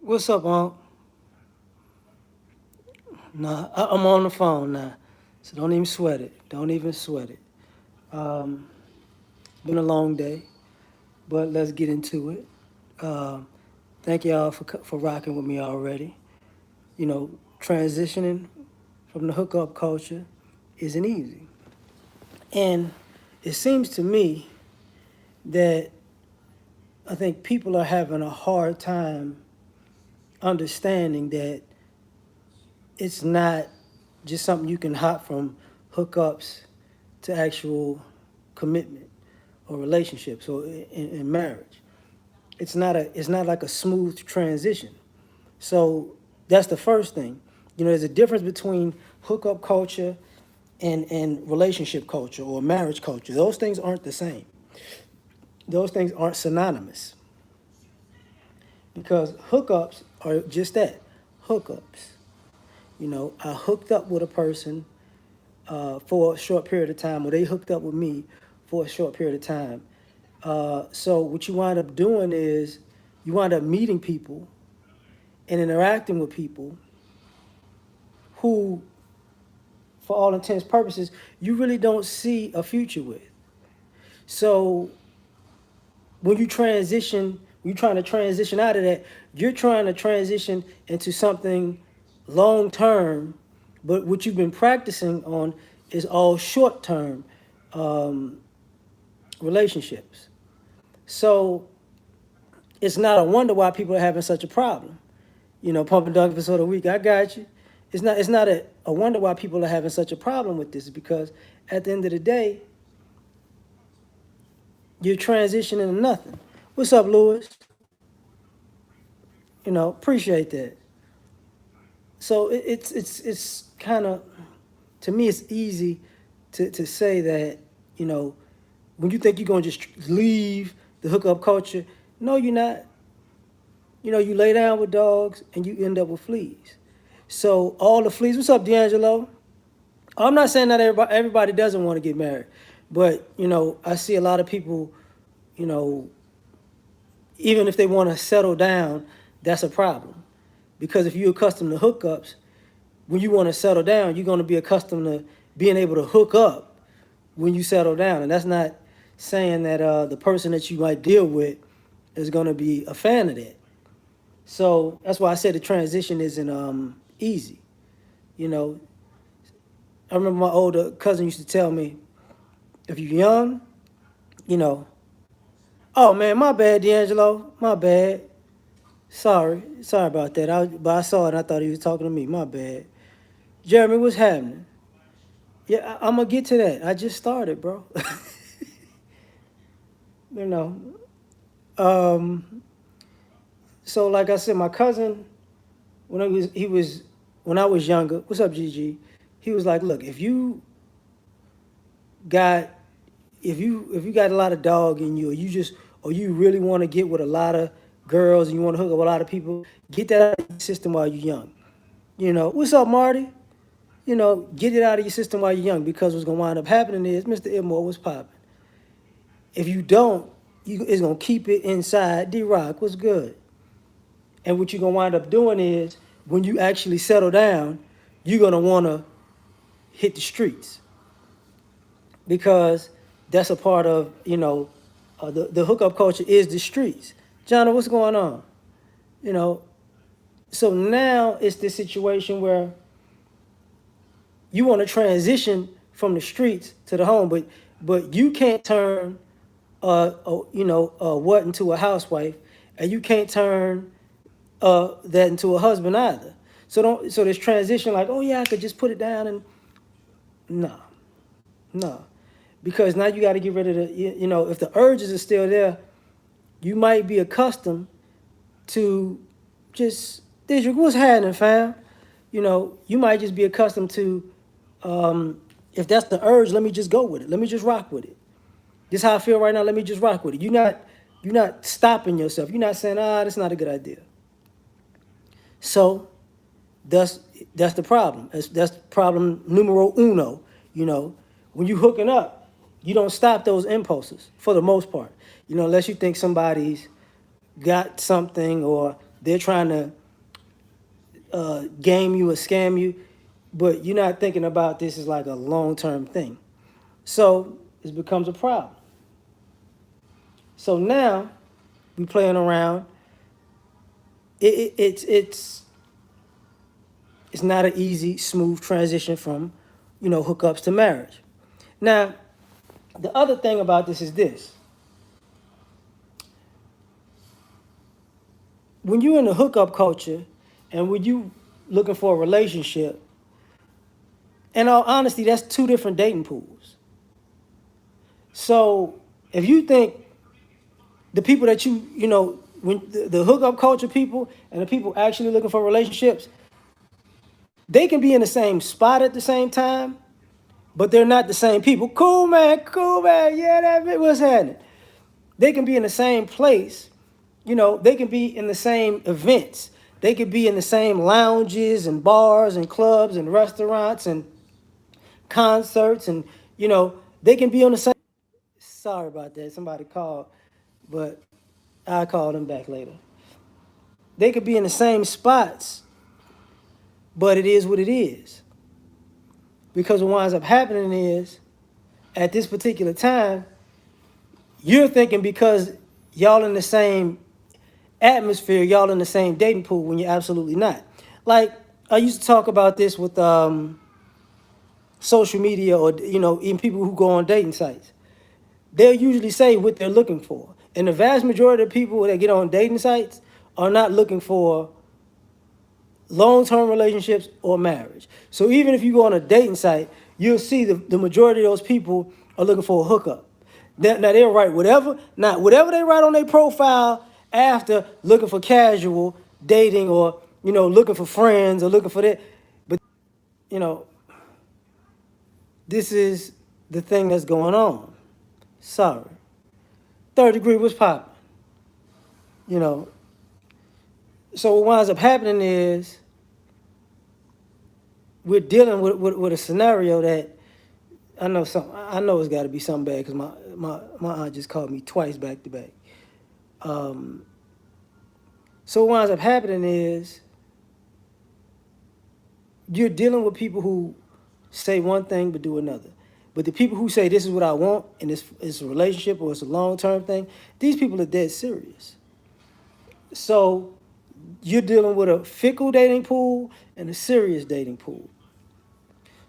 What's up, Unc? Nah, I'm on the phone now, so don't even sweat it. Don't even sweat it. Um, been a long day, but let's get into it. Um, Thank y'all for rocking with me already. You know, transitioning from the hookup culture isn't easy, and it seems to me that I think people are having a hard time understanding that it's not just something you can hop from hookups to actual commitment or relationships or in marriage. It's not like a smooth transition. So that's the first thing. You know, there's a difference between hookup culture and relationship culture or marriage culture. Those things aren't the same. Those things aren't synonymous because hookups are just that, hookups. You know, I hooked up with a person for a short period of time, or they hooked up with me for a short period of time. So what you wind up doing is you wind up meeting people and interacting with people who, for all intents and purposes, you really don't see a future with. So when you're trying to transition out of that, you're trying to transition into something long term, but what you've been practicing on is all short term um, relationships. So it's not a wonder why people are having such a problem. You know, pumping dunk episode of the week. I got you. It's not a wonder why people are having such a problem with this because at the end of the day, you're transitioning to nothing. What's up, Lewis? You know, appreciate that. So it's kind of, to me it's easy to say that, you know, when you think you're gonna just leave the hookup culture, no, you're not. You know, you lay down with dogs and you end up with fleas. So all the fleas. What's up, D'Angelo? I'm not saying that everybody doesn't want to get married, but you know, I see a lot of people, you know, even if they want to settle down, that's a problem. Because if you're accustomed to hookups, when you want to settle down, you're going to be accustomed to being able to hook up when you settle down. And that's not saying that the person that you might deal with is going to be a fan of that. So that's why I said the transition isn't easy. You know, I remember my older cousin used to tell me, if you're young, you know, oh man, my bad, D'Angelo, my bad. Sorry about that. But I saw it and I thought he was talking to me. My bad. Jeremy, what's happening? Yeah, I'm gonna get to that. I just started, bro. you know. Um, so like I said, my cousin, when when I was younger, what's up, Gigi? He was like, look, got if you got a lot of dog in you, or you really want to get with a lot of girls and you want to hook up with a lot of people, get that out of your system while you're young. You know, what's up, Marty? You know, get it out of your system while you're young because what's gonna wind up happening is Mr. Edmore was popping. If you don't, it's gonna keep it inside. D Rock, what's good? And what you're gonna wind up doing is when you actually settle down, you're gonna wanna hit the streets because that's a part of, you know, the hookup culture is the streets. Johnny, what's going on? You know, so now it's this situation where you want to transition from the streets to the home, but you can't turn what into a housewife, and you can't turn that into a husband either. So this transition like, oh yeah, I could just put it down and no, no, because now you got to get rid of you know, if the urges are still there, you might be accustomed to just what's happening, fam. You know, you might just be accustomed to if that's the urge, let me just go with it. Let me just rock with it. This is how I feel right now. Let me just rock with it. You're not stopping yourself. You're not saying, that's not a good idea. So that's the problem. That's problem numero uno. You know, when you hooking up, you don't stop those impulses for the most part. You know, unless you think somebody's got something or they're trying to game you or scam you, but you're not thinking about this as like a long-term thing. So it becomes a problem. So now we playing around. It's not an easy, smooth transition from, hookups to marriage. Now, the other thing about this is this: when you're in the hookup culture, and when you looking for a relationship, in all honesty, that's two different dating pools. So if you think the people that when the hookup culture people and the people actually looking for relationships, they can be in the same spot at the same time, but they're not the same people. Cool man, yeah, what's happening? They can be in the same place, they can be in the same events. They could be in the same lounges and bars and clubs and restaurants and concerts and, they can be on the same. Sorry about that. Somebody called, but I'll call them back later. They could be in the same spots, but it is what it is. Because what winds up happening is, at this particular time, you're thinking because y'all in the same atmosphere, y'all in the same dating pool when you're absolutely not. Like, I used to talk about this with social media or, even people who go on dating sites. They'll usually say what they're looking for. And the vast majority of people that get on dating sites are not looking for long-term relationships or marriage. So even if you go on a dating site, you'll see the majority of those people are looking for a hookup. Now they'll write whatever they write on their profile after looking for casual dating or, looking for friends or looking for that. But, you know, this is the thing that's going on. Sorry. Third degree was popping. You know. So what winds up happening is we're dealing with a scenario that I know it's got to be something bad because my aunt just called me twice back to back. So what winds up happening is you're dealing with people who say one thing but do another. But the people who say this is what I want and it's a relationship or it's a long-term thing, these people are dead serious. So you're dealing with a fickle dating pool and a serious dating pool.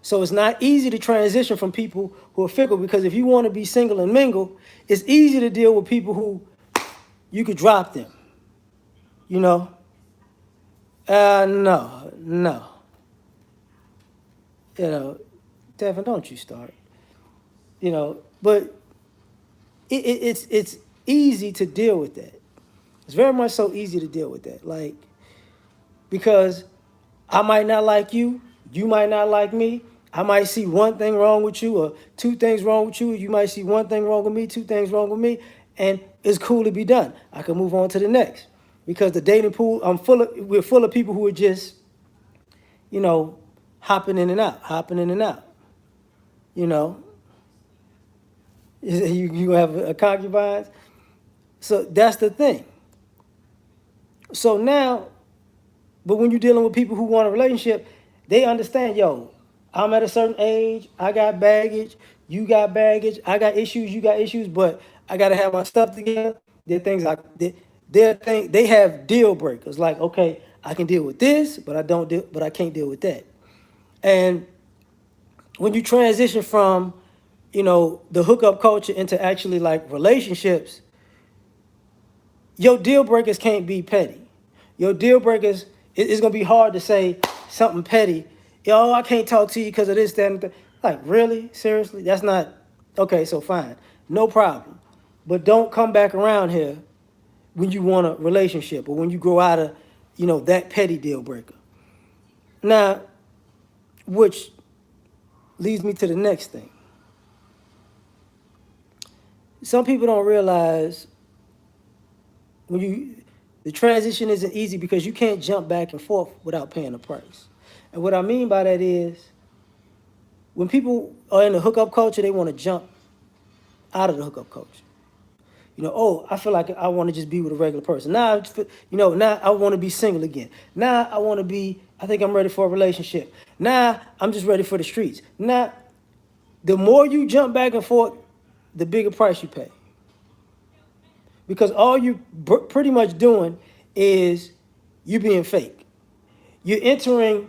So it's not easy to transition from people who are fickle because if you want to be single and mingle, it's easy to deal with people who you could drop them. You know? No. Devin, don't you start. But it's easy to deal with that. It's very much so easy to deal with that. Like, because I might not like you, you might not like me. I might see one thing wrong with you or two things wrong with you. You might see one thing wrong with me, two things wrong with me, and it's cool to be done. I can move on to the next. Because the dating pool, we're full of people who are just, hopping in and out. You know, you have a concubine. So that's the thing. So now, but when you're dealing with people who want a relationship, they understand, I'm at a certain age, I got baggage, you got baggage, I got issues, you got issues, but I gotta have my stuff together. There are things they have deal breakers. Like, okay, I can deal with this, but I can't deal with that. And when you transition from, the hookup culture into actually like relationships, your deal breakers can't be petty. Your deal breakers, it's gonna be hard to say something petty. I can't talk to you because of this, that, and that. Like, really? Seriously? That's not okay. So fine, no problem. But don't come back around here when you want a relationship or when you grow out of, that petty deal breaker. Now, which leads me to the next thing. Some people don't realize the transition isn't easy because you can't jump back and forth without paying a price. And what I mean by that is when people are in the hookup culture, they want to jump out of the hookup culture. Oh, I feel like I want to just be with a regular person. Now, now I want to be single again. Now I want to be. I think I'm ready for a relationship. Now I'm just ready for the streets. Now, the more you jump back and forth, the bigger price you pay. Because all you pretty much doing is you being fake. You're entering,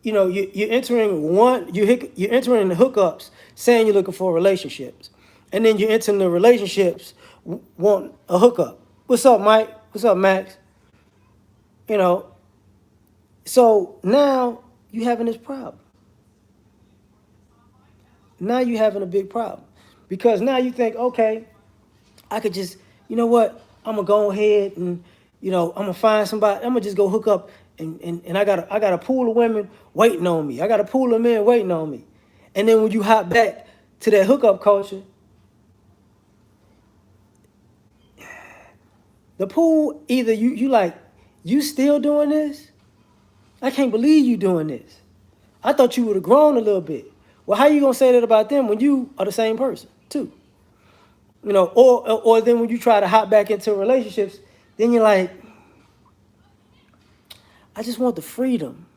you're entering you're entering the hookups saying you're looking for relationships, and then you're entering the relationships want a hookup. What's up, Mike? What's up, Max? You know, so now you having this problem. Now you having a big problem because now you think, okay, I could just, you know what? I'm gonna go ahead and, I'm gonna find somebody. I'm gonna just go hook up, and I got a pool of women waiting on me. I got a pool of men waiting on me. And then when you hop back to that hookup culture, the pool either you like, you still doing this? I can't believe you doing this. I thought you would have grown a little bit. Well, how you gonna say that about them when you are the same person too? Or then when you try to hop back into relationships, then you're like, I just want the freedom.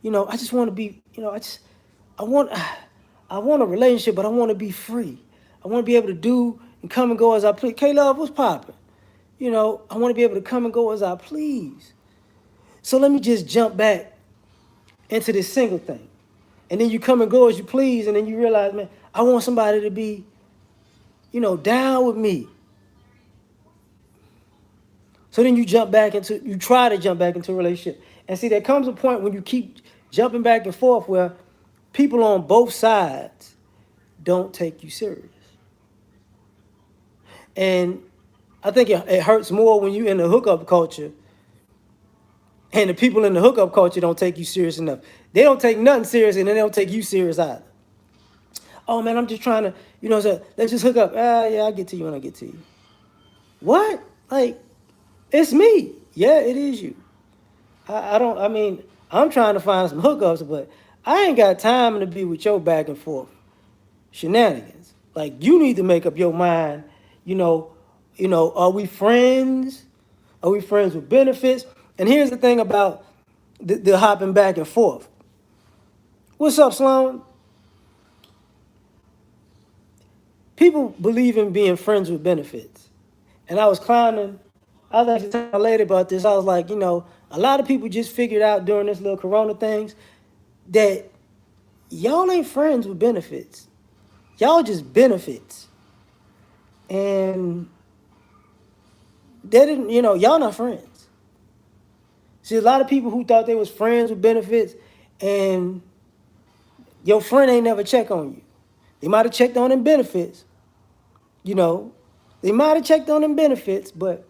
I just want to be, I want, I want a relationship, but I want to be free. I want to be able to do and come and go as I please. K-Love, what's popping? I want to be able to come and go as I please. So let me just jump back into this single thing. And then you come and go as you please, and then you realize, man, I want somebody to be, down with me. So then you try to jump back into a relationship. And see, there comes a point when you keep jumping back and forth where people on both sides don't take you serious. And I think it hurts more when you're in the hookup culture and the people in the hookup culture don't take you serious enough. They don't take nothing serious and they don't take you serious either. Oh man, I'm just trying to, so let's just hook up. Yeah, I'll get to you when I get to you. What? Like, it's me. Yeah, it is you. I mean, I'm trying to find some hookups, but I ain't got time to be with your back and forth shenanigans. Like, you need to make up your mind, are we friends? Are we friends with benefits? And here's the thing about the hopping back and forth. What's up, Sloan? People believe in being friends with benefits. And I was clowning. I was actually telling my lady about this. I was like, a lot of people just figured out during this little corona things that y'all ain't friends with benefits. Y'all just benefits. And they didn't, y'all not friends. See, a lot of people who thought they was friends with benefits and your friend ain't never check on you. They might have checked on them benefits, you know. They might have checked on them benefits, but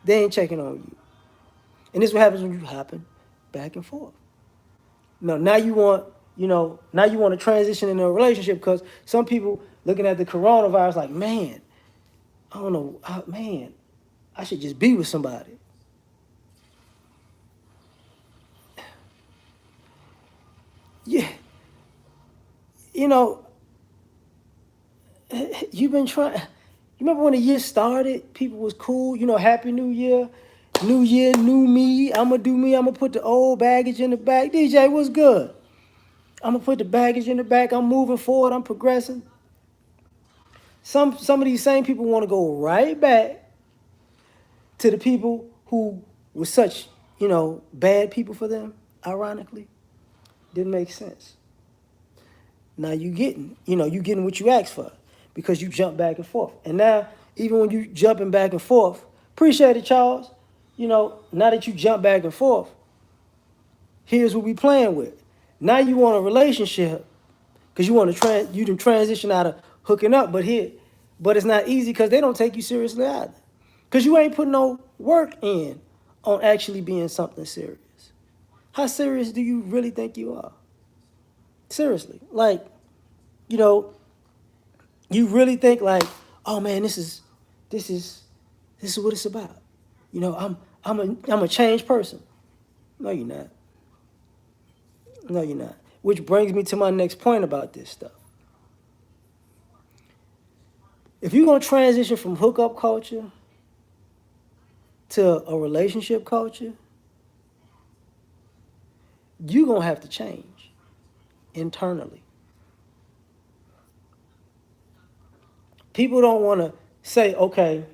they ain't checking on you. And this is what happens when you hopping back and forth. Now you want, now you want to transition into a relationship because some people looking at the coronavirus like, man, I don't know, man, I should just be with somebody. Yeah, you know, you've been trying. You remember when the year started? People was cool. Happy New Year, New Year, new me. I'ma do me. I'ma put the old baggage in the back. DJ, what's good? I'ma put the baggage in the back. I'm moving forward. I'm progressing. Some of these same people want to go right back to the people who were such, bad people for them. Ironically, didn't make sense. Now you getting what you asked for because you jump back and forth. And now, even when you jumping back and forth, appreciate it, Charles. Now that you jump back and forth, here's what we playing with. Now you want a relationship because you want to you can transition out of hooking up, but it's not easy because they don't take you seriously either. Because you ain't putting no work in on actually being something serious. How serious do you really think you are? Seriously, like, you know, you really think like, oh man, this is this is what it's about. I'm a changed person. No, you're not. No, you're not. Which brings me to my next point about this stuff. If you're gonna transition from hookup culture to a relationship culture, you're gonna have to change internally. People don't want to say, okay,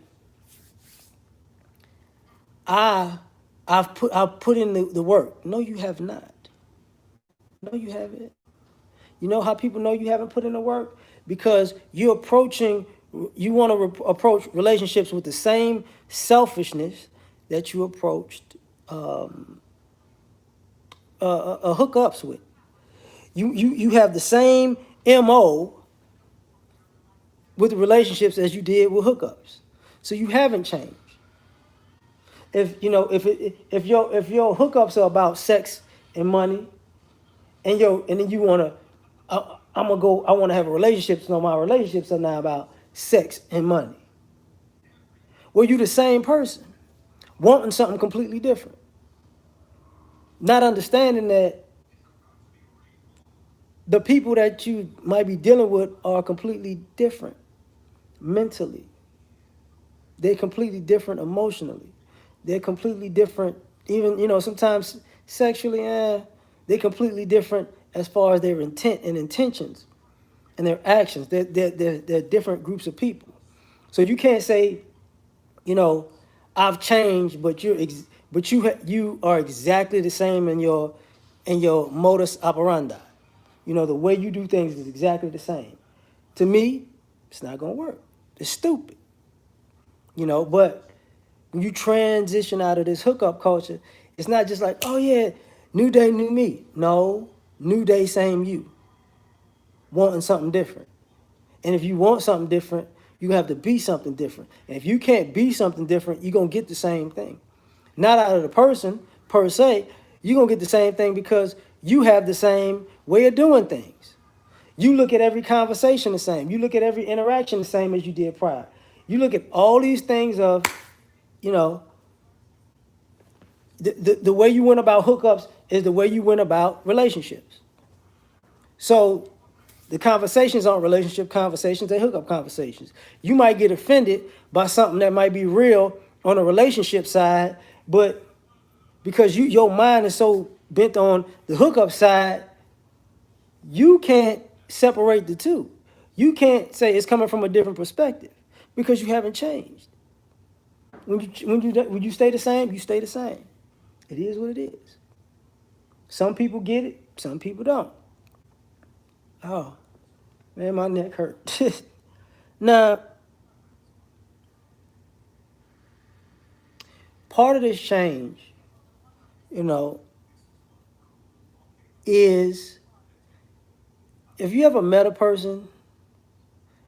I I've put in the work. No, you have not. No, you haven't. You know how people know you haven't put in the work? Because you want to approach relationships with the same selfishness that you approached um, hookups with. You have the same MO with the relationships as you did with hookups. So you haven't changed. If your hookups are about sex and money, and then you wanna, I wanna have a relationship. So my relationships are now about sex and money. Well, you the same person wanting something completely different, not understanding that the people that you might be dealing with are completely different mentally. They're completely different emotionally. They're completely different, even sometimes sexually. They're completely different as far as their intent and intentions and their actions. They're different groups of people. So you can't say, you know, I've changed, but you are exactly the same in your modus operandi. The way you do things is exactly the same. To me, it's not gonna work. It's stupid. But when you transition out of this hookup culture, it's not just like, oh yeah, new day, new me. No, new day, same you, wanting something different. And if you want something different, you have to be something different. And if you can't be something different, you're gonna get the same thing. Not out of the person per se, you're gonna get the same thing because you have the same way of doing things. You look at every conversation the same. You look at every interaction the same as you did prior. You look at all these things of, you know, the way you went about hookups is the way you went about relationships. So the conversations aren't relationship conversations, they're hookup conversations. You might get offended by something that might be real on a relationship side, but because your mind is so bent on the hookup side, you can't separate the two. You can't say it's coming from a different perspective because you haven't changed. When you stay the same, you stay the same. It is what it is. Some people get it, some people don't. Oh man, my neck hurt. Now, part of this change, you know, is if you ever met a person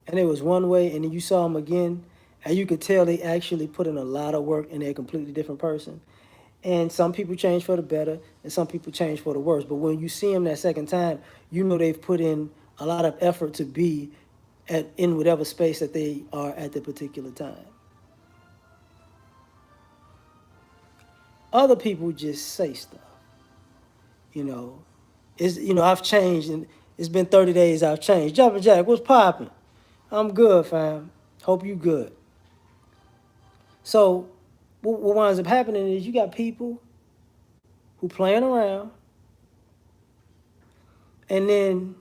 and it was one way and then you saw them again and you could tell they actually put in a lot of work and they're a completely different person. And some people change for the better and some people change for the worse. But when you see them that second time, you know they've put in a lot of effort to be in whatever space that they are at the particular time. Other people just say stuff, you know. I've changed and it's been 30 days I've changed. Jumpin' Jack, what's poppin'? I'm good, fam. Hope you good. So what winds up happening is you got people who playing around and then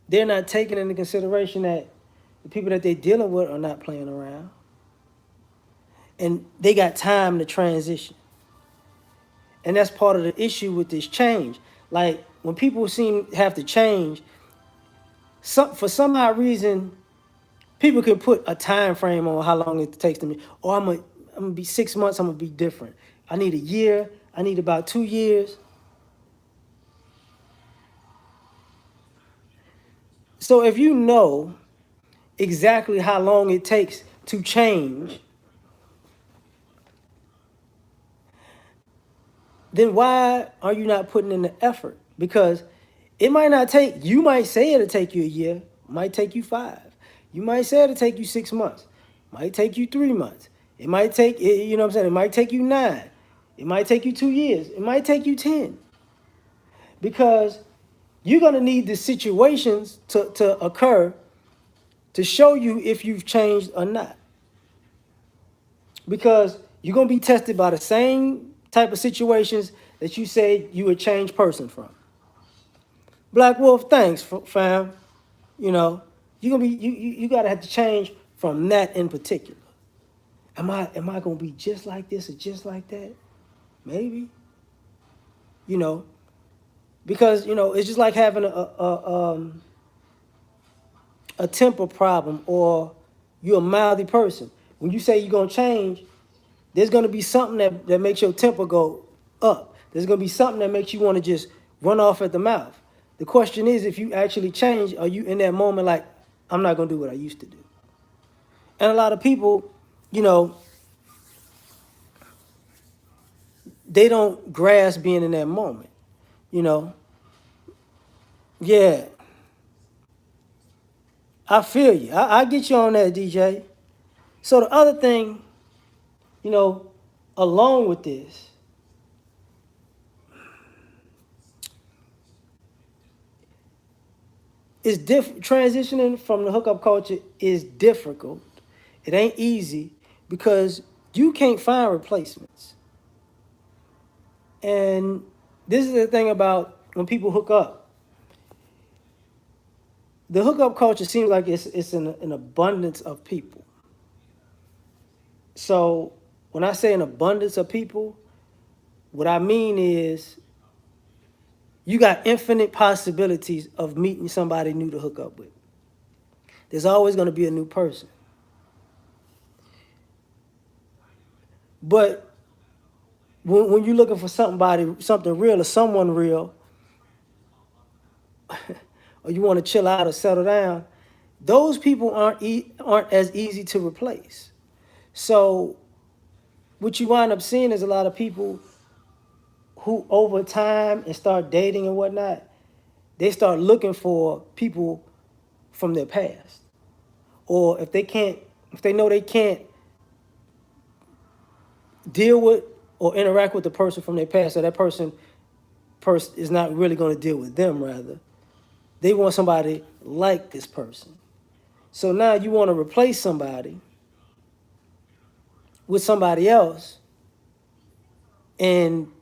they're not taking into consideration that the people that they're dealing with are not playing around. And they got time to transition. And that's part of the issue with this change. Like when people seem to have to change, for some odd reason, people can put a time frame on how long it takes them. Or I'm gonna be 6 months. I'm gonna be different. I need a year. I need about 2 years. So if you know exactly how long it takes to change, then why are you not putting in the effort? Because it might not take, you might say it'll take you a year, might take you 5. You might say it'll take you 6 months, might take you 3 months. It might take, you know what I'm saying? It might take you 9. It might take you 2 years. It might take you 10. Because you're going to need the situations to occur to show you if you've changed or not. Because you're going to be tested by the same type of situations that you say you a changed person from. Black Wolf, thanks, fam. You know, you're gonna be you gotta have to change from that in particular. Am I gonna be just like this or just like that? Maybe. You know, because it's just like having a temper problem, or you're a mouthy person. When you say you're gonna change, there's gonna be something that makes your temper go up. There's gonna be something that makes you want to just run off at the mouth. The question is, if you actually change, are you in that moment like, I'm not gonna do what I used to do? And a lot of people, you know, they don't grasp being in that moment. You know, yeah, I feel you. I get you on that, DJ. So the other thing, you know, along with this, is transitioning from the hookup culture is difficult. It ain't easy because you can't find replacements. And this is the thing about when people hook up. The hookup culture seems like it's an abundance of people. So when I say an abundance of people, what I mean is you got infinite possibilities of meeting somebody new to hook up with. There's always going to be a new person. But when you're looking for something real or someone real, or you want to chill out or settle down, those people aren't as easy to replace. So what you wind up seeing is a lot of people who over time and start dating and whatnot, they start looking for people from their past. Or if they know they can't deal with or interact with the person from their past, or that person is not really going to deal with them, rather, they want somebody like this person. So now you want to replace somebody with somebody else, and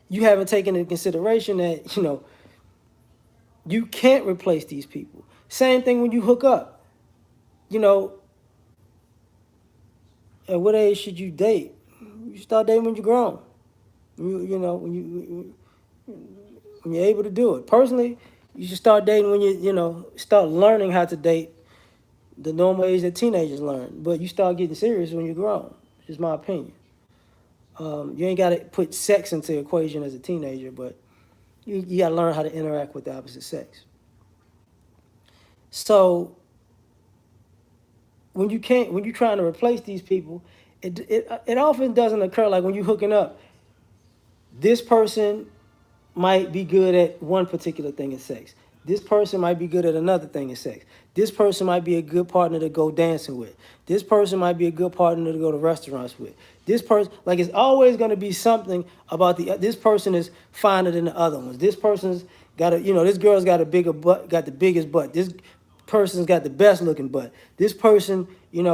you haven't taken into consideration that, you can't replace these people. Same thing when you hook up. You know, at what age should you date? You start dating when you're grown. You know, when you're able to do it. Personally, you should start dating when start learning how to date the normal age that teenagers learn. But you start getting serious when you're grown. Is my opinion. You ain't got to put sex into the equation as a teenager, but you got to learn how to interact with the opposite sex. So when you're trying to replace these people, it often doesn't occur like when you're hooking up. This person might be good at one particular thing in sex. This person might be good at another thing in sex. This person might be a good partner to go dancing with. This person might be a good partner to go to restaurants with. This person, like, it's always going to be something about this person is finer than the other ones. This person's got this girl's got a bigger butt, got the biggest butt. This person's got the best looking butt. This person, is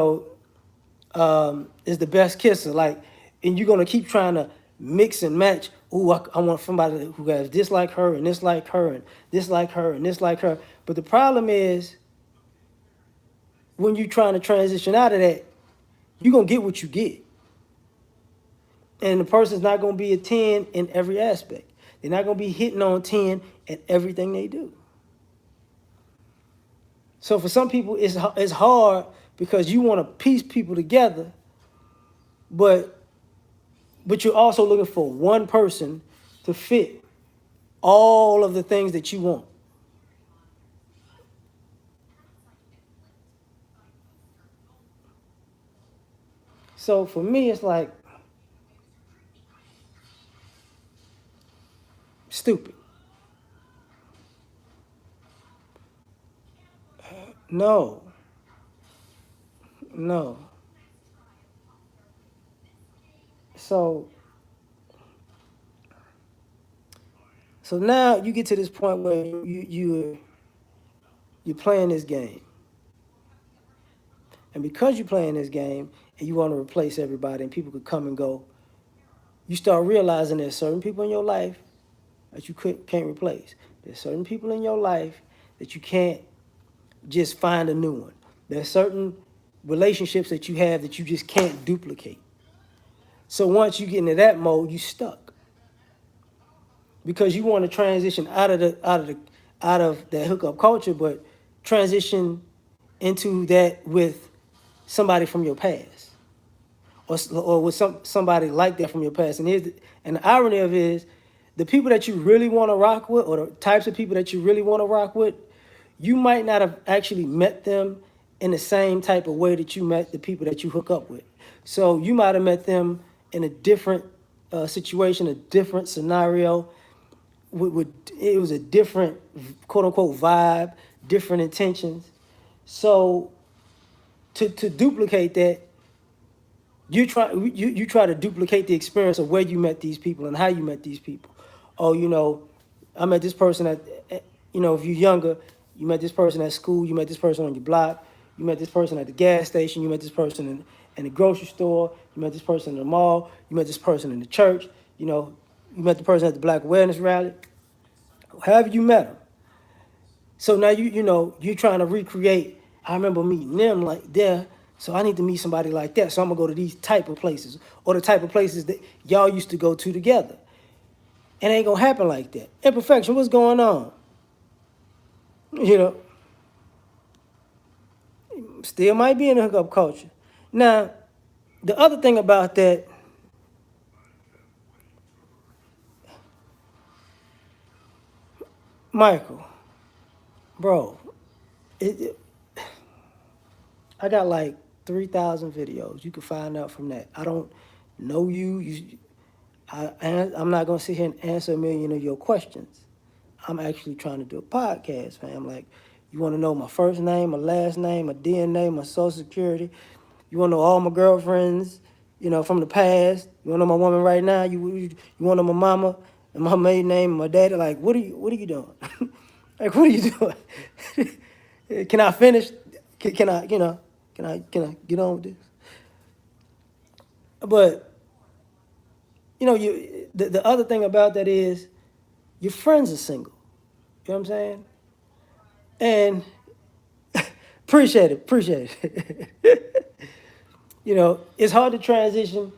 the best kisser. Like, and you're gonna keep trying to mix and match. Ooh, I want somebody who has this like her and this like her and this like her and this like her. But the problem is when you're trying to transition out of that, you're gonna get what you get. And the person's not gonna be a 10 in every aspect. They're not gonna be hitting on 10 in everything they do. So for some people, it's hard because you want to piece people together, but you're also looking for one person to fit all of the things that you want. So for me, it's like stupid. No, no. So now you get to this point where you're playing this game. And because you're playing this game and you want to replace everybody and people could come and go, you start realizing there's certain people in your life that you can't replace. There's certain people in your life that you can't just find a new one. There's certain relationships that you have that you just can't duplicate. So once you get into that mode, you stuck because you want to transition out of that hookup culture, but transition into that with somebody from your past, or with somebody like that from your past. And the irony of it is, the people that you really want to rock with, or the types of people that you really want to rock with, you might not have actually met them in the same type of way that you met the people that you hook up with. So you might have met them in a different situation, a different scenario. It was a different quote unquote vibe, different intentions. So to duplicate that, you try to duplicate the experience of where you met these people and how you met these people. Oh, I met this person if you're younger, you met this person at school, you met this person on your block, you met this person at the gas station, you met this person in the grocery store, you met this person in the mall, you met this person in the church, you met the person at the Black Awareness Rally. However you met them. So now you're trying to recreate. I remember meeting them like there, so I need to meet somebody like that. So I'm gonna go to these type of places, or the type of places that y'all used to go to together. It ain't gonna happen like that. Imperfection, what's going on? You know, Still might be in the hookup culture. Now, the other thing about that, Michael, bro, it I got like 3,000 videos. You can find out from that. I don't know you. I'm not gonna sit here and answer a million of your questions. I'm actually trying to do a podcast, fam. Like, you want to know my first name, my last name, my DNA, my social security. You want to know all my girlfriends, from the past. You want to know my woman right now. You want to know my mama and my maiden name and my daddy. Like, what are you doing? Like, what are you doing? Can I finish? Can I, can I get on with this? But the other thing about that is your friends are single. You know what I'm saying? And appreciate it. It's hard to transition.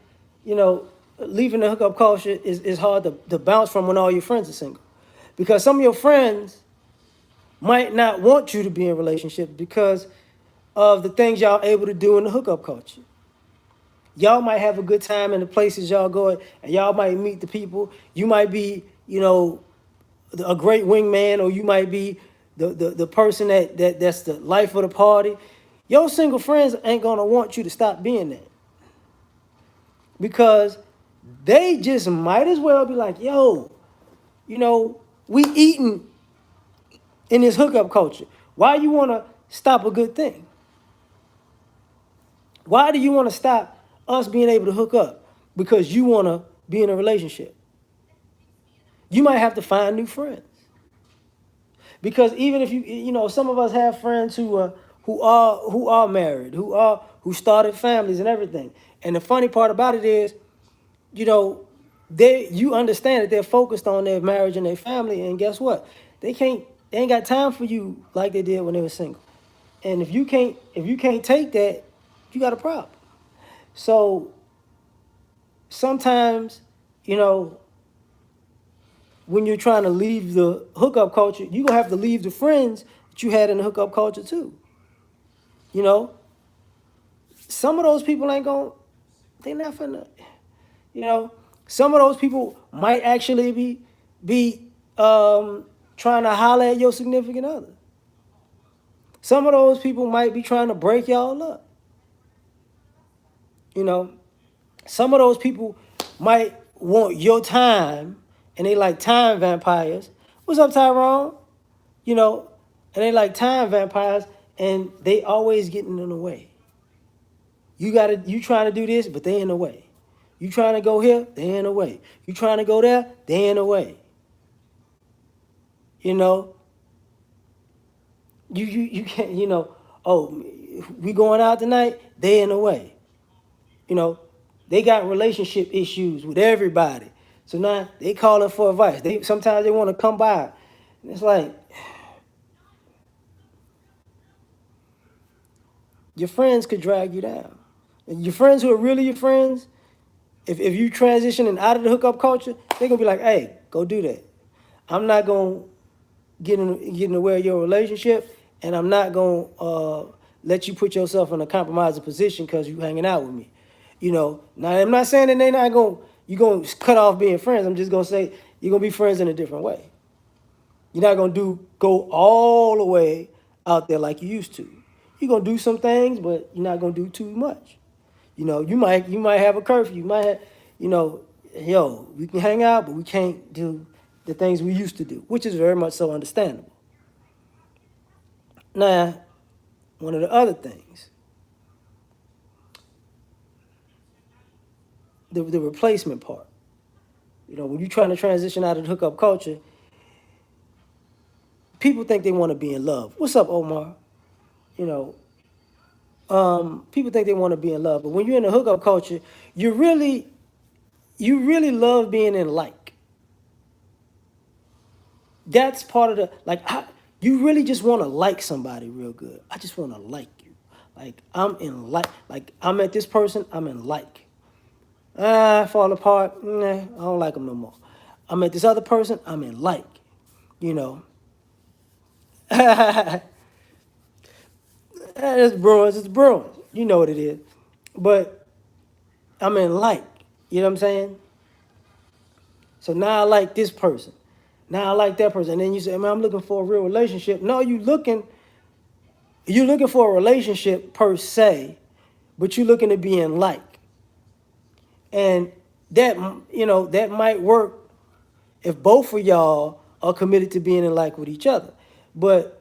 You know, Leaving the hookup culture is hard to bounce from when all your friends are single, because some of your friends might not want you to be in relationships because of the things y'all able to do in the hookup culture. Y'all might have a good time in the places y'all go, and y'all might meet the people. You might be, a great wingman, or you might be the person that's the life of the party. Your single friends ain't gonna want you to stop being that, because they just might as well be like, yo, we eating in this hookup culture. Why you wanna stop a good thing? Why do you want to stop us being able to hook up? Because you want to be in a relationship. You might have to find new friends. Because even if some of us have friends who are married, who started families and everything. And the funny part about it is, you know, you understand that they're focused on their marriage and their family, and guess what? They ain't got time for you like they did when they were single. And if you can't take that, you got a problem. So sometimes, you know, when you're trying to leave the hookup culture, you're gonna have to leave the friends that you had in the hookup culture too. You know, some of those people ain't gonna, they not finna, you know, some of those people might actually be trying to holler at your significant other. Some of those people might be trying to break y'all up. You know, some of those people might want your time, and they like time vampires. What's up, Tyrone? You know, and they like time vampires, and they always getting in the way. You trying to do this, but they in the way. You trying to go here, they in the way. You trying to go there, they in the way. You know, you can't, oh, we going out tonight, they in the way. You know, they got relationship issues with everybody. So now they calling for advice. They sometimes they want to come by. And it's like your friends could drag you down. And your friends who are really your friends, if you transitioning out of the hookup culture, they're gonna be like, hey, go do that. I'm not gonna get in the way of your relationship, and I'm not gonna let you put yourself in a compromising position because you hanging out with me. Now I'm not saying that they not gonna you gonna cut off being friends. I'm just gonna say you're gonna be friends in a different way. You're not gonna go all the way out there like you used to. You're gonna do some things, but you're not gonna do too much. You might have a curfew. You might have, you know, yo, we can hang out, but we can't do the things we used to do, which is very much so understandable. Now, one of the other things, the replacement part. When you're trying to transition out of the hookup culture, people think they want to be in love. What's up, Omar? You know, people think they want to be in love, but when you're in the hookup culture, you really love being in like. That's part of the like. You really just want to like somebody real good. I just want to like you. Like I'm in like. Like I'm at this person. I'm in like. Fall apart. Nah, I don't like them no more. I'm at this other person. I'm in like. You know. It's Bruins. It's Bruins. You know what it is. But I'm in like. You know what I'm saying? So now I like this person. Now I like that person. And then you say, man, I'm looking for a real relationship. No, you're looking for a relationship per se, but you're looking to be in like. And that might work if both of y'all are committed to being in like with each other. But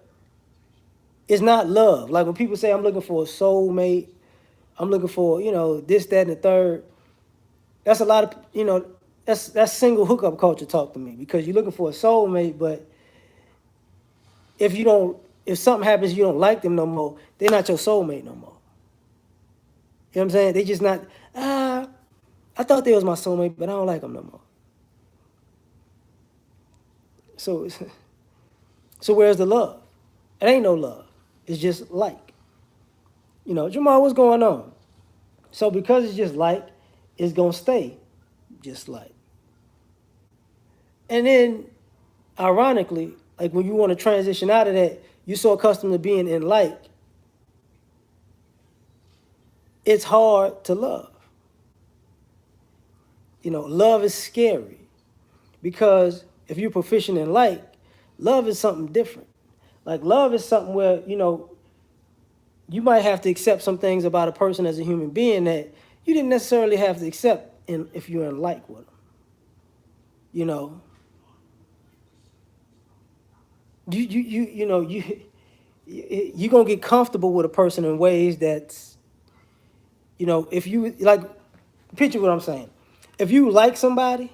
it's not love. Like when people say I'm looking for a soulmate, I'm looking for, this, that, and the third. That's a lot of, that's single hookup culture talk to me because you're looking for a soulmate, but if something happens, you don't like them no more, they're not your soulmate no more. You know what I'm saying? They just not, I thought they was my soulmate, but I don't like them no more. So, so where's the love? It ain't no love. It's just like. Jamal, what's going on? So because it's just like, it's gonna stay just like. And then, ironically, like when you want to transition out of that, you're so accustomed to being in like, it's hard to love. Love is scary because if you're proficient in like, love is something different. Like love is something where, you might have to accept some things about a person as a human being that you didn't necessarily have to accept if you're in like with them. You know, you're gonna get comfortable with a person in ways that's, if you like, picture what I'm saying. If you like somebody,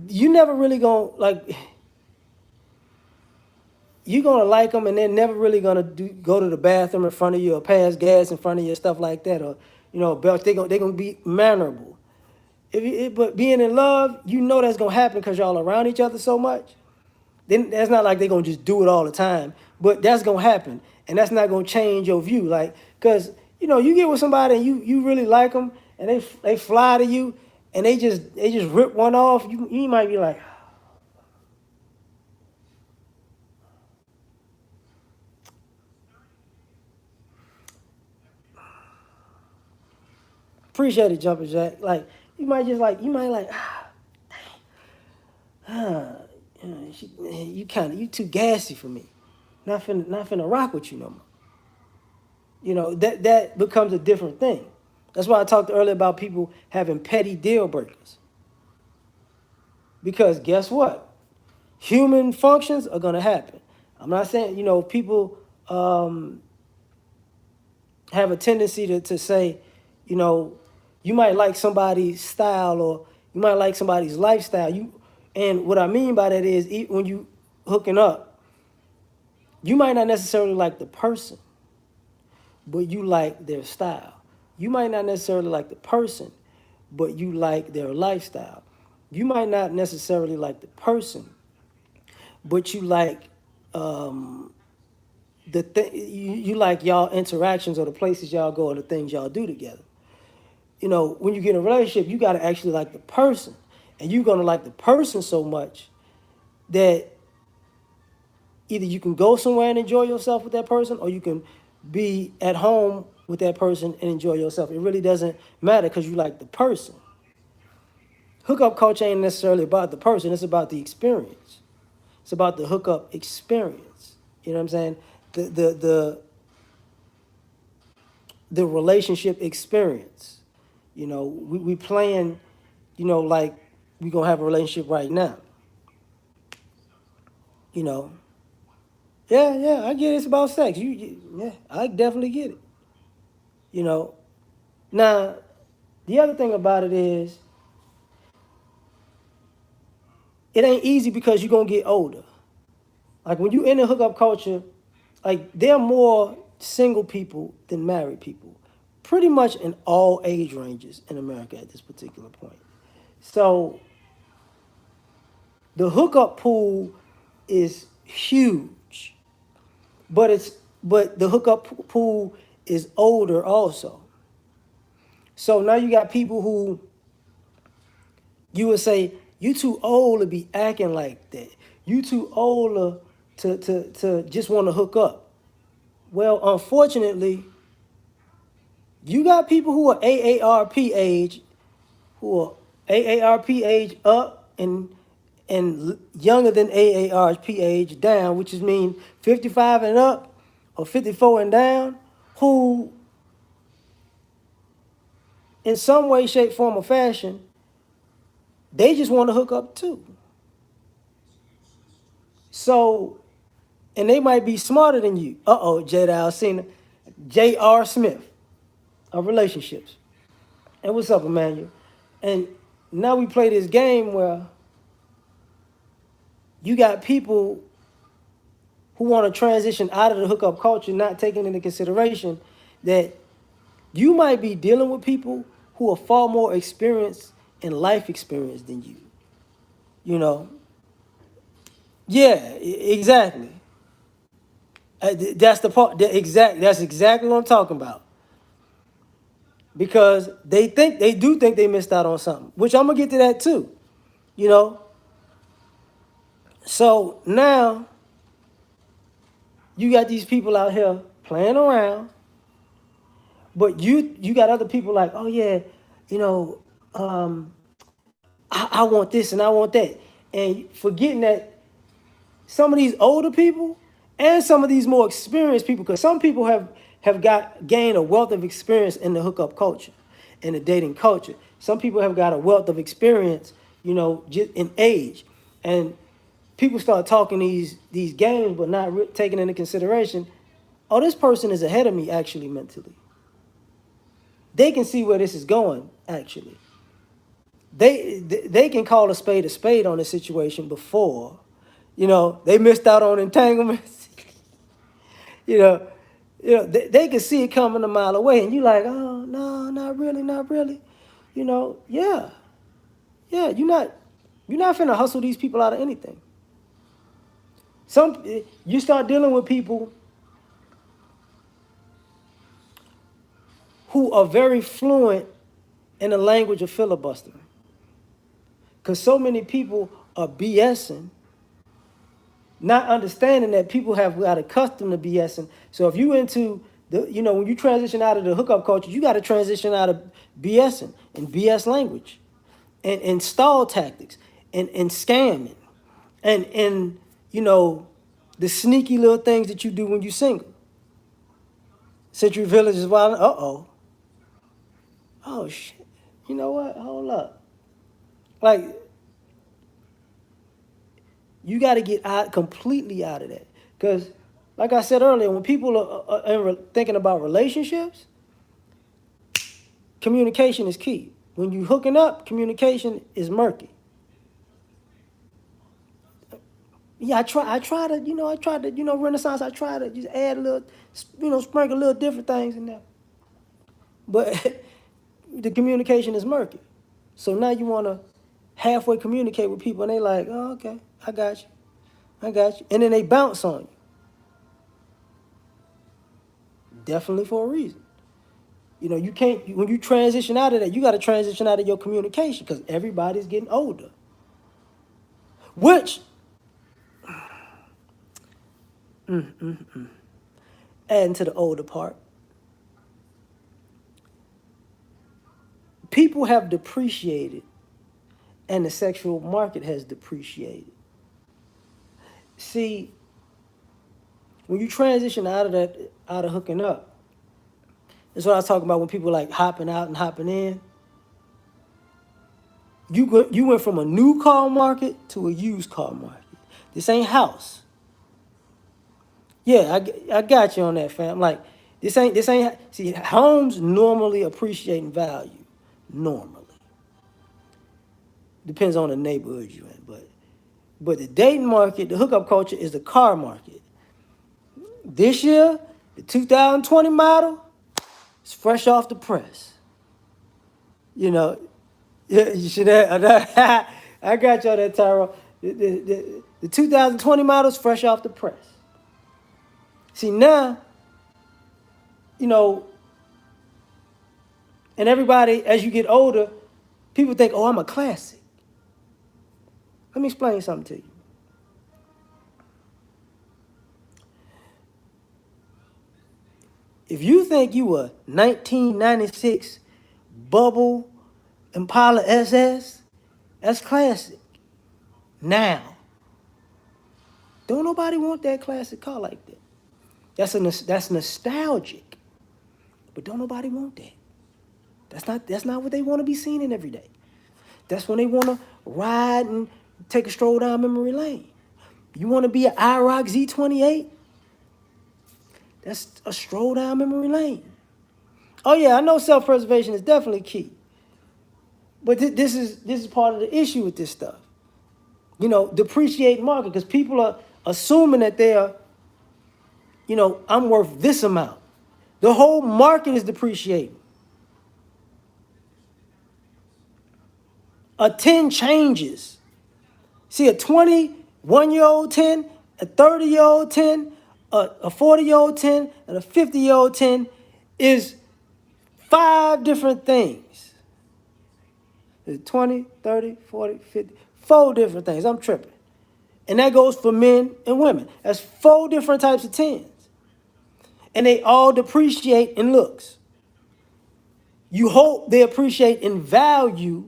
you never really gonna like. You're gonna like them, and they're never really gonna go to the bathroom in front of you or pass gas in front of you, stuff like that, or belt. They gonna be mannerable. But being in love, that's gonna happen because y'all around each other so much. Then that's not like they're gonna just do it all the time, but that's gonna happen, and that's not gonna change your view. Like, cause you get with somebody and you really like them, and they fly to you, and they just rip one off. You might be like, appreciate it, Jumper Jack. Like you might like, ah, you too gassy for me. Not finna rock with you no more. That becomes a different thing. That's why I talked earlier about people having petty deal breakers. Because guess what? Human functions are gonna happen. I'm not saying people have a tendency to say, you might like somebody's style or you might like somebody's lifestyle. And what I mean by that is when you hooking up, you might not necessarily like the person, but you like their style. You might not necessarily like the person, but you like their lifestyle. You might not necessarily like the person, but you like you like y'all interactions or the places y'all go or the things y'all do together. You know, when you get in a relationship, you got to actually like the person, and you're gonna like the person so much that either you can go somewhere and enjoy yourself with that person, or you can be at home with that person and enjoy yourself. It really doesn't matter because you like the person. Hookup culture ain't necessarily about the person; it's about the experience. It's about the hookup experience. You know what I'm saying? The the the the relationship experience. You know, we playing, you know, like we gonna have a relationship right now. You know, yeah, I get it. It's about sex. Yeah, I definitely get it. You know, now the other thing about it is it ain't easy because you're gonna get older. Like when you in the hookup culture, like there are more single people than married people, pretty much in all age ranges in America at this particular point. So the hookup pool is huge, but the hookup pool is older also. So now you got people who you would say you too old to be acting like that. You too old to just want to hook up. Well, unfortunately, you got people who are AARP age, who are AARP age up and younger than AARP age down, which is mean 55 and up or 54 and down, who in some way, shape, form, or fashion, they just want to hook up too. So, and they might be smarter than you. Jada Alcina, J.R. Smith of relationships. And what's up, Emmanuel? And now we play this game where you got people who want to transition out of the hookup culture, not taking into consideration that you might be dealing with people who are far more experienced in life experience than you. You know? Yeah, exactly. That's the part. That's exactly what I'm talking about. Because they do think they missed out on something, which I'm gonna get to that too. You know. So now you got these people out here playing around, but you got other people like, oh yeah, you know, um, I want this and I want that, and forgetting that some of these older people and some of these more experienced people, because some people have got gained a wealth of experience in the hookup culture, in the dating culture. Some people have got a wealth of experience, you know, just in age, and people start talking these games, but not taking into consideration. Oh, this person is ahead of me actually mentally. They can see where this is going actually. They can call a spade on the situation before. You know, they missed out on entanglements. you know, they can see it coming a mile away, and you like, oh no, not really, not really. You know, yeah, you're not finna hustle these people out of anything. You start dealing with people who are very fluent in the language of filibustering, because so many people are BSing, not understanding that people have got accustomed to BSing. So if you into when you transition out of the hookup culture, you got to transition out of BSing and BS language, and stall tactics, and scamming, and you know the sneaky little things that you do when you're single. Century Village is wild. Oh shit. You know what? Hold up. Like you got to get out completely out of that, because like I said earlier, when people are thinking about relationships, communication is key. When you hooking up, communication is murky. Yeah, I tried to, Renaissance. I tried to just add a little, sprinkle a little different things in there. But the communication is murky. So now you want to halfway communicate with people, and they like, oh, okay, I got you, I got you, and then they bounce on you, definitely for a reason. You can't when you transition out of that, you got to transition out of your communication because everybody's getting older. Which, adding to the older part, people have depreciated, and the sexual market has depreciated. See, when you transition out of hooking up, that's what I was talking about when people like hopping out and hopping in. You went from a new car market to a used car market. This ain't house. Yeah, I got you on that, fam. Like this ain't. See, homes normally appreciate in value. Normally, depends on the neighborhood you in, but the dating market, the hookup culture is the car market. This year, the 2020 model is fresh off the press. You know, yeah, you should have. I got you on that, Tyro. The 2020 model is fresh off the press. See now, you know, and everybody as you get older, people think, "Oh, I'm a classic." Let me explain something to you. If you think you a 1996 bubble Impala SS, that's classic. Now, don't nobody want that classic car like that. That's nostalgic, but don't nobody want that. That's not what they want to be seen in every day. That's when they want to ride and take a stroll down memory lane. You want to be an IROC Z28? That's a stroll down memory lane. Oh yeah, I know self-preservation is definitely key, but this is part of the issue with this stuff. Depreciate market because people are assuming that I'm worth this amount. The whole market is depreciating. A 10 changes. See, a 21-year-old 10, a 30-year-old 10, a 40-year-old 10, and a 50-year-old 10 is 5 different things. It's 20, 30, 40, 50, 4 different things. I'm tripping. And that goes for men and women. That's 4 different types of 10s. And they all depreciate in looks. You hope they appreciate in value,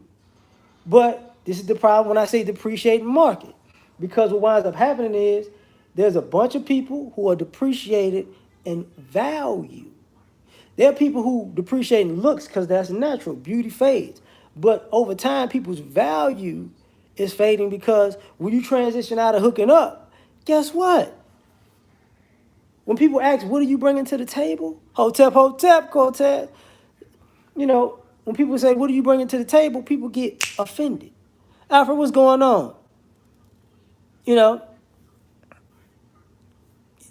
but this is the problem when I say depreciating market. Because what winds up happening is there's a bunch of people who are depreciated in value. There are people who depreciate in looks because that's natural. Beauty fades. But over time, people's value is fading because when you transition out of hooking up, guess what? When people ask, what are you bringing to the table? Hotep, hotep, Cortez. When people say, what are you bringing to the table? People get offended. Alfred, what's going on? You know,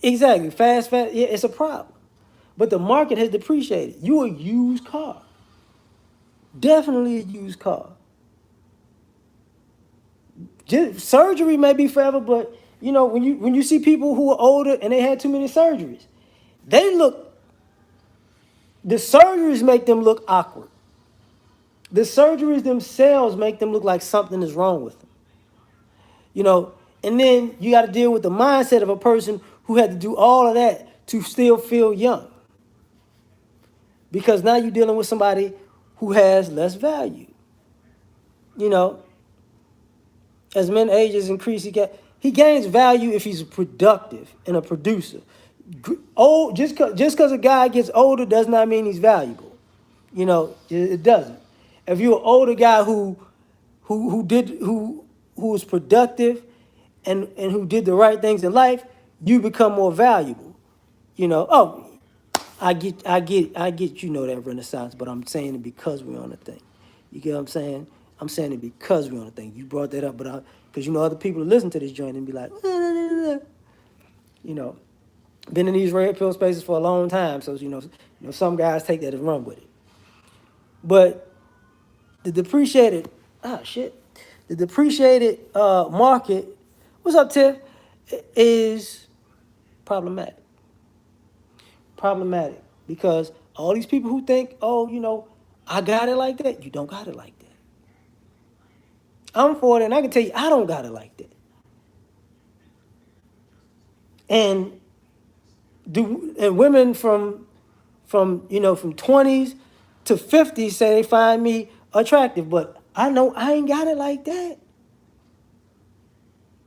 exactly. Fast. Yeah, it's a problem. But the market has depreciated. You a used car. Definitely a used car. Surgery may be forever, but when you see people who are older and they had too many surgeries, they look. The surgeries make them look awkward. The surgeries themselves make them look like something is wrong with them. And then you got to deal with the mindset of a person who had to do all of that to still feel young. Because now you're dealing with somebody who has less value. You know, as men ages increase, he gains value if he's productive and a producer. Just because a guy gets older does not mean he's valuable. It doesn't. If you're an older guy who was productive and who did the right things in life, you become more valuable. Oh, I get that Renaissance, but I'm saying it because we're on the thing. You get what I'm saying? I'm saying it because we on the thing. You brought that up, but because you know other people listen to this joint and be like, you know, been in these red pill spaces for a long time, so some guys take that and run with it. But the depreciated, shit, the depreciated market, what's up, Tiff, is problematic. Problematic because all these people who think, oh, I got it like that, you don't got it like that. I'm 40 and I can tell you I don't got it like that. And women from 20s to 50s say they find me attractive, but I know I ain't got it like that.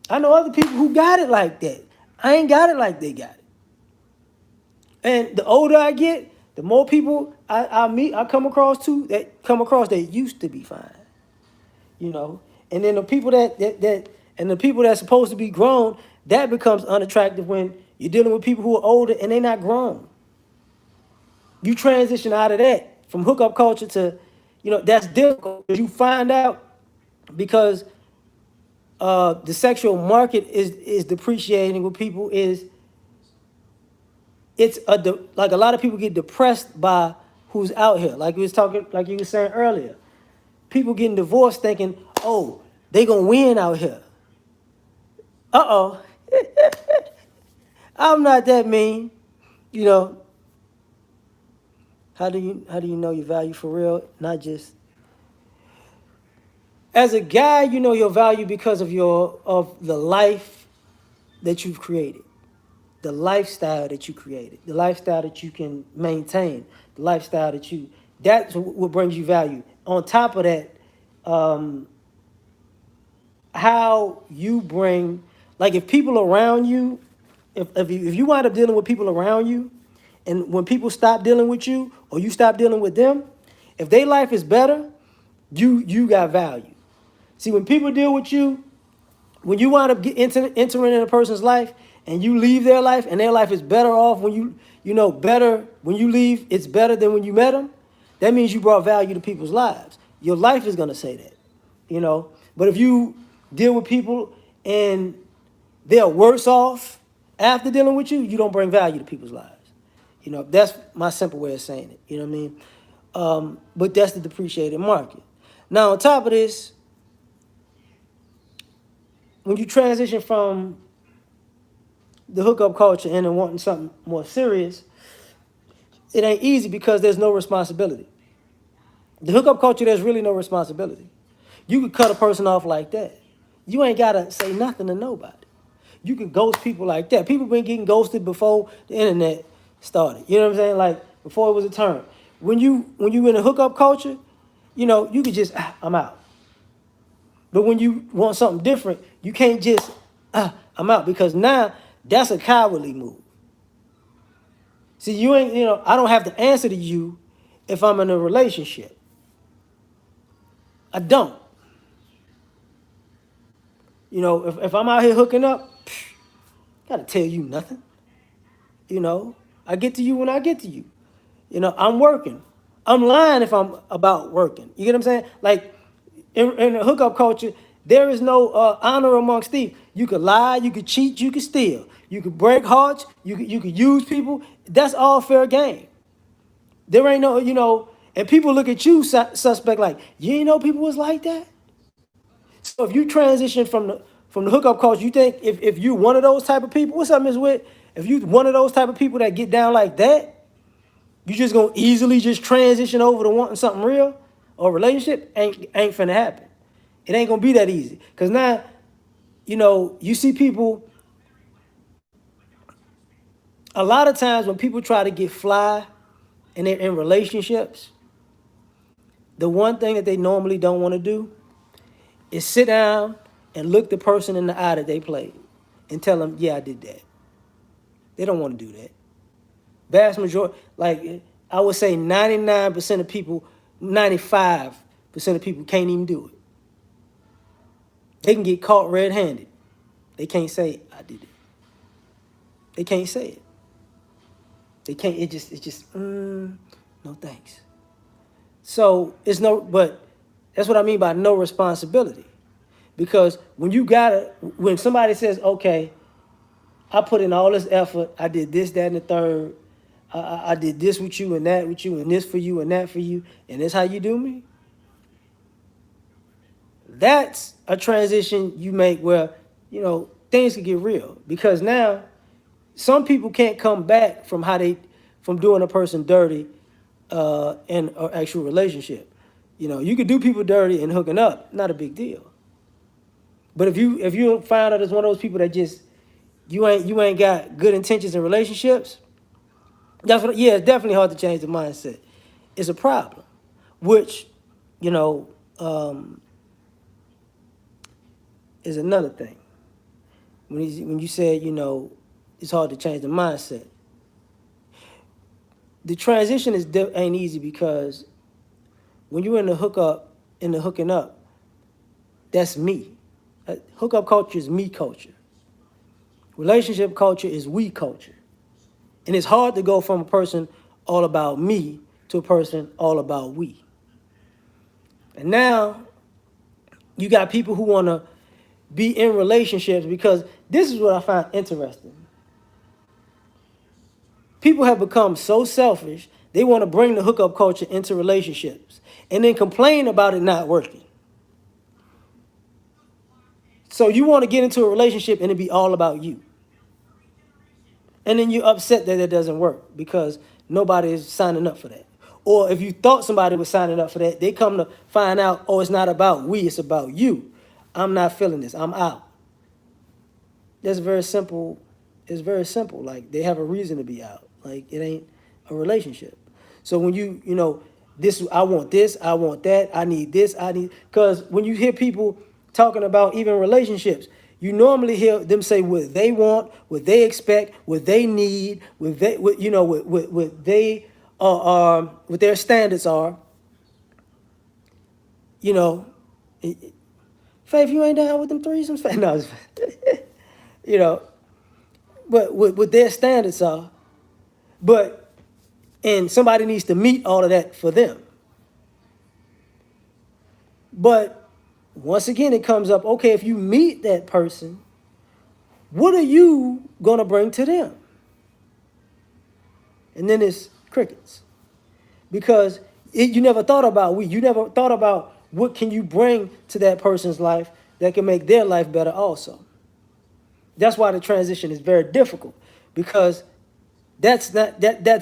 I know other people who got it like that. I ain't got it like they got it. And the older I get, the more people I meet, I come across that used to be fine. And then the people and the people that's supposed to be grown, that becomes unattractive when you're dealing with people who are older and they're not grown. You transition out of that from hookup culture to, that's difficult. You find out because the sexual market is depreciating with people like a lot of people get depressed by who's out here. Like you were saying earlier, people getting divorced thinking, oh, they gonna win out here. Uh-oh. I'm not that mean. You know, how do you know your value for real? Not just as a guy, you know your value because of the life that you've created, the lifestyle that you created, the lifestyle that you can maintain, the lifestyle that's what brings you value. On top of that, um, how you bring, like if people around you, if you wind up dealing with people around you, and when people stop dealing with you or you stop dealing with them, if their life is better, you got value. See, when people deal with you, when you wind up entering in a person's life and you leave their life and their life is better off when better when you leave, it's better than when you met them. That means you brought value to people's lives. Your life is going to say that. But if you deal with people and they're worse off after dealing with you, you don't bring value to people's lives. That's my simple way of saying it. You know what I mean? But that's the depreciated market. Now, on top of this, when you transition from the hookup culture and then wanting something more serious, it ain't easy because there's no responsibility. The hookup culture, there's really no responsibility. You could cut a person off like that. You ain't gotta say nothing to nobody. You can ghost people like that. People been getting ghosted before the internet started. You know what I'm saying? Like before it was a term. When you in a hookup culture, you could just I'm out. But when you want something different, you can't just I'm out, because now that's a cowardly move. See, I don't have to answer to you if I'm in a relationship. I don't. If I'm out here hooking up, gotta tell you nothing. I get to you when I get to you. I'm working. I'm lying if I'm about working. You get what I'm saying? Like in a hookup culture, there is no honor amongst thieves. You could lie, you could cheat, you could steal, you could break hearts, you could use people. That's all fair game. There ain't no. And people look at you suspect like, you ain't know people was like that. So if you transition from the hookup culture, you think if you one of those type of people, what's up, Ms. Witt? If you one of those type of people that get down like that, you just gonna easily just transition over to wanting something real or relationship, ain't finna happen. It ain't gonna be that easy. Cause now, you see people a lot of times when people try to get fly and they're in relationships, the one thing that they normally don't want to do is sit down and look the person in the eye that they played and tell them, yeah, I did that. They don't want to do that. Vast majority, like I would say 99% of people, 95% of people can't even do it. They can get caught red-handed. They can't say, I did it. They can't say it. They can't, it's just, no thanks. So but That's what I mean by no responsibility. Because when somebody says, okay, I put in all this effort, I did this, that, and the third, I did this with you and that with you and this for you and that for you, and this how you do me? That's a transition you make where, things can get real. Because now some people can't come back from doing a person dirty in an actual relationship. You could do people dirty and hooking up, not a big deal. But if you find out as one of those people that just you ain't got good intentions in relationships, it's definitely hard to change the mindset. It's a problem, which you know um, is another thing. When you said it's hard to change the mindset, the transition ain't easy because when you're in the hooking up, that's me. Hookup culture is me culture. Relationship culture is we culture. And it's hard to go from a person all about me to a person all about we. And now you got people who want to be in relationships because this is what I find interesting. People have become so selfish, they want to bring the hookup culture into relationships and then complain about it not working. So you want to get into a relationship and it be all about you. And then you're upset that it doesn't work because nobody is signing up for that. Or if you thought somebody was signing up for that, they come to find out, oh, it's not about we, it's about you. I'm not feeling this. I'm out. That's very simple. It's very simple. Like they have a reason to be out. Like it ain't a relationship. So when I want this, I want that, I need this, because when you hear people talking about even relationships, you normally hear them say what they want, what they expect, what they need, what they what their standards are. You know, Faith, you ain't down with them threesomes? No, you know, but what their standards are. But and somebody needs to meet all of that for them. But once again, it comes up, okay, if you meet that person, what are you going to bring to them? And then it's crickets. Because you never thought about you never thought about what can you bring to that person's life that can make their life better also. That's why the transition is very difficult, because that's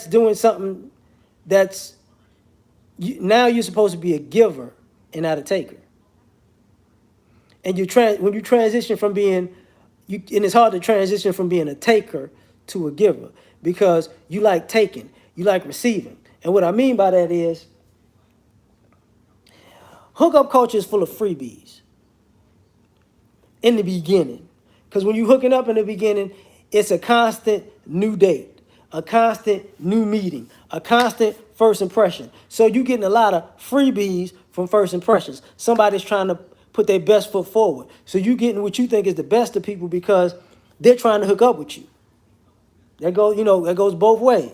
doing something that's now you're supposed to be a giver and not a taker. And when you transition from being and it's hard to transition from being a taker to a giver, because you like taking, you like receiving. And what I mean by that is hookup culture is full of freebies in the beginning. Because when you're hooking up in the beginning, it's a constant new date, a constant new meeting, a constant first impression. So you're getting a lot of freebies from first impressions. Somebody's trying to put their best foot forward. So you're getting what you think is the best of people because they're trying to hook up with you. That goes both ways.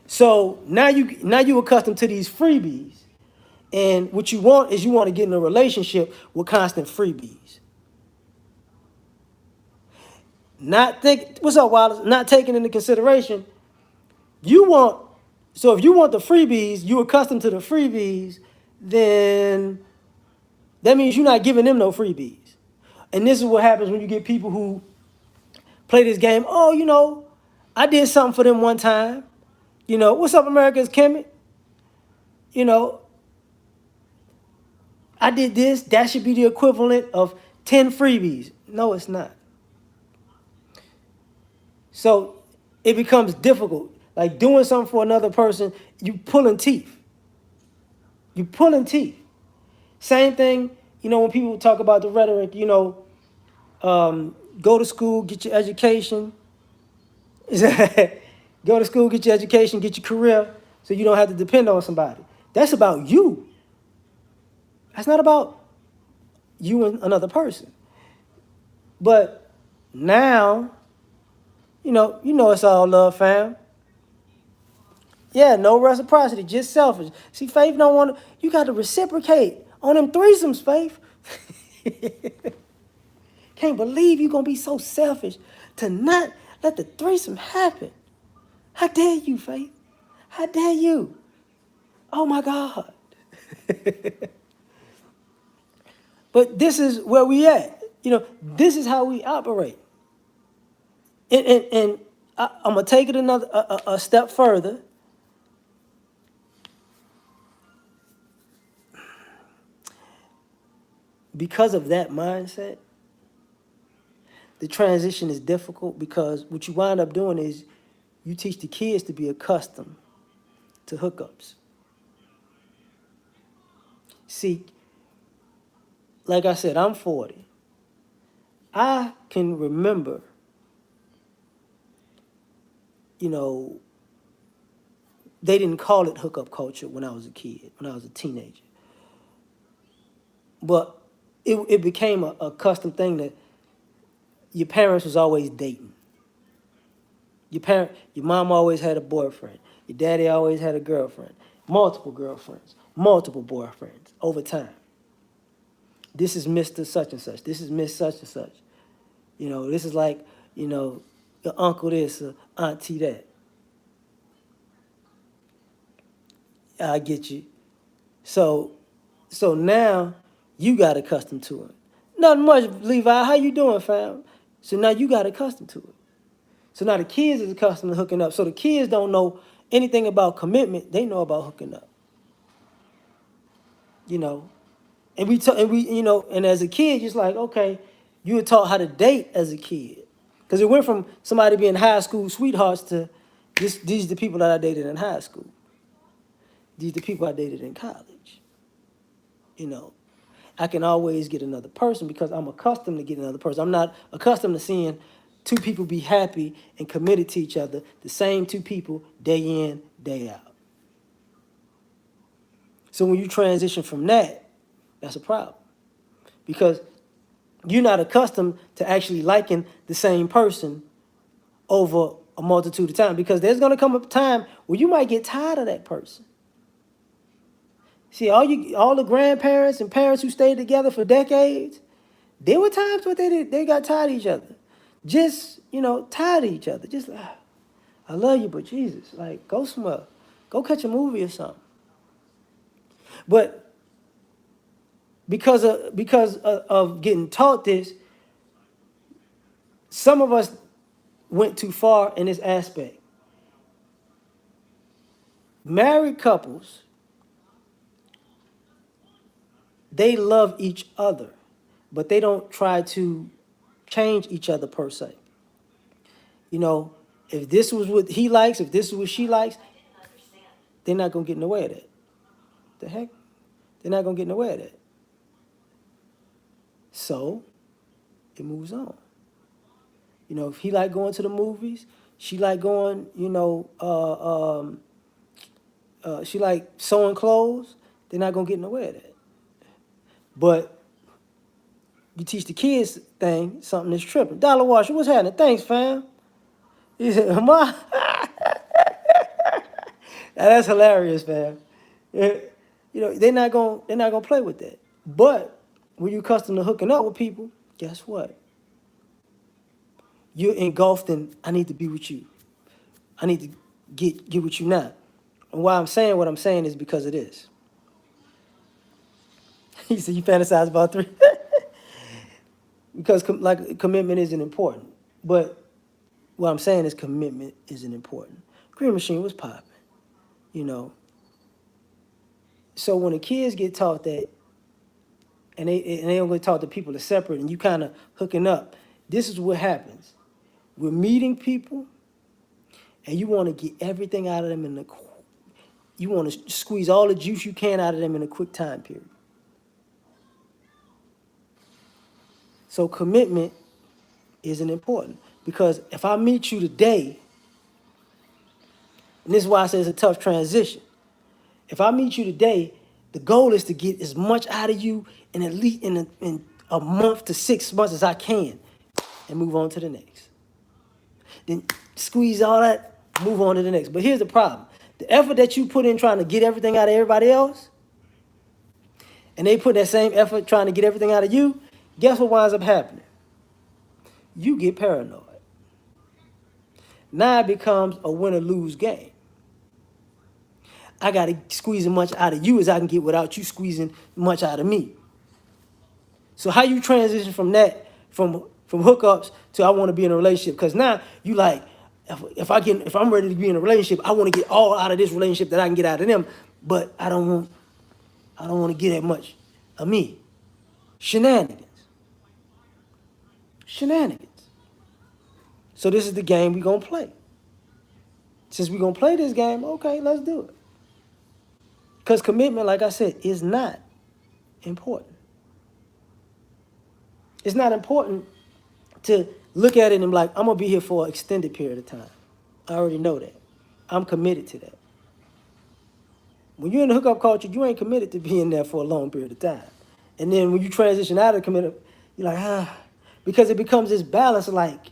So now you accustomed to these freebies. And what you want to get in a relationship with constant freebies. What's up, Wallace? Not taking into consideration, if you want the freebies, you accustomed to the freebies, then that means you're not giving them no freebies. And this is what happens when you get people who play this game. Oh, I did something for them one time. What's up, America's Kimmy? I did this. That should be the equivalent of 10 freebies. No, it's not. So it becomes difficult. Like doing something for another person, you pulling teeth. You pulling teeth. Same thing, when people talk about the rhetoric, go to school, get your education. Go to school, get your education, get your career, so you don't have to depend on somebody. That's about you. That's not about you and another person. But now, it's all love, fam. Yeah, no reciprocity, just selfish. See, Faith don't want to. You got to reciprocate on them threesomes, Faith. Can't believe you gonna be so selfish to not let the threesome happen. How dare you, Faith? How dare you? Oh my God. But this is where we at. This is how we operate. And I'm gonna take it another a step further. Because of that mindset, the transition is difficult because what you wind up doing is you teach the kids to be accustomed to hookups. See, like I said, I'm 40. I can remember, you know, they didn't call it hookup culture when I was a kid, when I was a teenager. But it became a custom thing that your parents was always dating. Your mom always had a boyfriend. Your daddy always had a girlfriend. Multiple girlfriends, multiple boyfriends over time. This is Mr. Such and such. This is Miss Such and such. This is like, your uncle this, or auntie that. I get you. So so now you got accustomed to it. Nothing much, Levi. How you doing, fam? So now you got accustomed to it. So now the kids is accustomed to hooking up. So the kids don't know anything about commitment. They know about hooking up. You know, and as a kid, just like, okay, you were taught how to date as a kid, because it went from somebody being high school sweethearts to these are the people that I dated in high school. These are the people I dated in college. You know, I can always get another person because I'm accustomed to getting another person. I'm not accustomed to seeing two people be happy and committed to each other, the same two people day in, day out. So when you transition from that, that's a problem because you're not accustomed to actually liking the same person over a multitude of time, because there's going to come a time where you might get tired of that person. See, all the grandparents and parents who stayed together for decades, there were times where they got tired of each other. Just, tired of each other. Just, I love you, but Jesus, like, go somewhere. Go catch a movie or something. But because of getting taught this, some of us went too far in this aspect. Married couples, they love each other, but they don't try to change each other per se. If this was what he likes, if this is what she likes, they're not gonna get in the way of that. The heck? They're not gonna get in the way of that. So it moves on. If he like going to the movies, she like going, she like sewing clothes, they're not gonna get in the way of that. But you teach the kids thing, something that's tripping. Dollar Washer, what's happening? Thanks, fam. He said, Ma. Now, that's hilarious, fam. They're not gonna play with that. But when you're accustomed to hooking up with people, guess what? You're engulfed in, I need to be with you. I need to get with you now. And why I'm saying what I'm saying is because of this. He said you fantasize about three. Because commitment isn't important. But what I'm saying is commitment isn't important. Green Machine was popping, you know. So when the kids get taught that, and they don't get taught that people are separate, and you kind of hooking up, this is what happens. We're meeting people, and you want to get everything out of them you want to squeeze all the juice you can out of them in a quick time period. So commitment isn't important, because if I meet you today, and this is why I say it's a tough transition. If I meet you today, the goal is to get as much out of you in at least in a month to 6 months as I can, and move on to the next. Then squeeze all that, move on to the next. But here's the problem. The effort that you put in trying to get everything out of everybody else, and they put that same effort trying to get everything out of you, guess what winds up happening? You get paranoid. Now it becomes a win-or-lose game. I got to squeeze as much out of you as I can get without you squeezing much out of me. So how you transition from that, from hookups to I want to be in a relationship? Because now you like, if I'm ready to be in a relationship, I want to get all out of this relationship that I can get out of them, but I don't want to get that much of me. Shenanigans. Shenanigans. So this is the game we're gonna play. Since we're gonna play this game, okay, let's do it. Because commitment, like I said, is not important. It's not important to look at it and be like, I'm gonna be here for an extended period of time. I already know that. I'm committed to that. When you're in the hookup culture, you ain't committed to being there for a long period of time. And then when you transition out of commitment, you're like, because it becomes this balance like,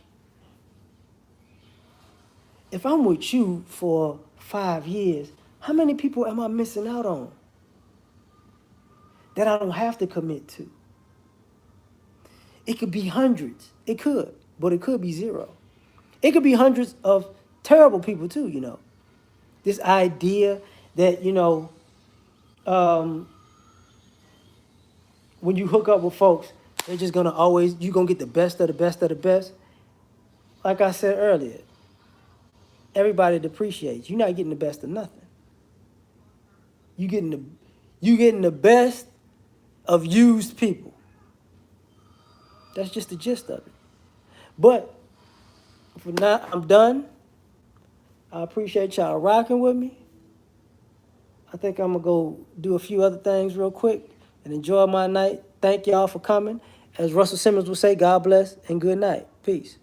if I'm with you for 5 years, how many people am I missing out on that I don't have to commit to? It could be hundreds. It could, but it could be zero. It could be hundreds of terrible people too, This idea that, um, when you hook up with folks, they're just gonna always, you're gonna get the best of the best of the best. Like I said earlier, everybody depreciates. You're not getting the best of nothing. You getting the best of used people. That's just the gist of it. But for now, I'm done. I appreciate y'all rocking with me. I think I'm gonna go do a few other things real quick and enjoy my night. Thank y'all for coming. As Russell Simmons would say, God bless and good night. Peace.